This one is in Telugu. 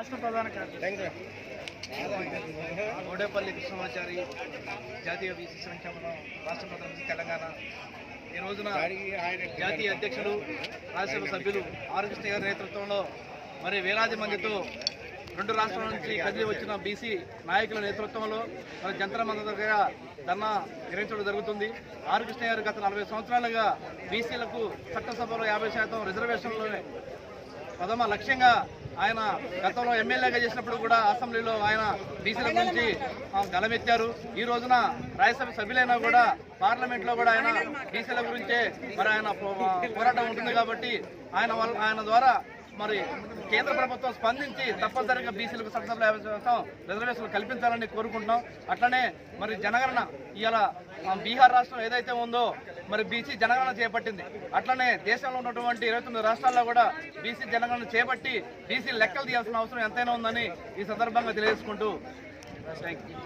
రాష్ట్ర ప్రధాన కార్యదర్శి గోడేపల్లి కృష్ణమాచారి, జాతీయ బీసీ సంక్షేమం రాష్ట్ర ప్రధాన తెలంగాణ. ఈ రోజున జాతీయ అధ్యక్షులు, రాజ్యసభ సభ్యులు ఆర్ కృష్ణ గారి నేతృత్వంలో మరి వేలాది మందితో 2 రాష్ట్రాల నుంచి కదిలి వచ్చిన బీసీ నాయకుల నేతృత్వంలో మరి జంతర్ మంతర్ దగ్గర ధర్నా నిర్వహించడం జరుగుతుంది. ఆర్ కృష్ణ గారు గత 40 సంవత్సరాలుగా బీసీలకు చట్టసభలో 50% రిజర్వేషన్లోనే ప్రథమ లక్ష్యంగా ఆయన గతంలో ఎమ్మెల్యేగా చేసినప్పుడు కూడా అసెంబ్లీలో ఆయన బీసీల గురించి గలమెత్తారు. ఈ రోజున రాజ్యసభ సభ్యులైనా కూడా పార్లమెంట్లో కూడా ఆయన బీసీల గురించే మరి ఆయన పోరాటం ఉంటుంది కాబట్టి ఆయన ద్వారా మరి కేంద్ర ప్రభుత్వం స్పందించి తప్పనిసరిగా బీసీలకు చట్టసభలో 50% రిజర్వేషన్లు కల్పించాలని కోరుకుంటున్నాం. అట్లనే మరి జనగణన ఇవాళ బీహార్ రాష్ట్రం ఏదైతే ఉందో మరి బీసీ జనగణన చేపట్టింది. అట్లనే దేశంలో ఉన్నటువంటి 29 రాష్ట్రాల్లో కూడా బీసీ జనగణన చేపట్టి బీసీ లెక్కలు తీయాల్సిన అవసరం ఎంతైనా ఉందని ఈ సందర్భంగా తెలియజేసుకుంటూ థ్యాంక్ యూ.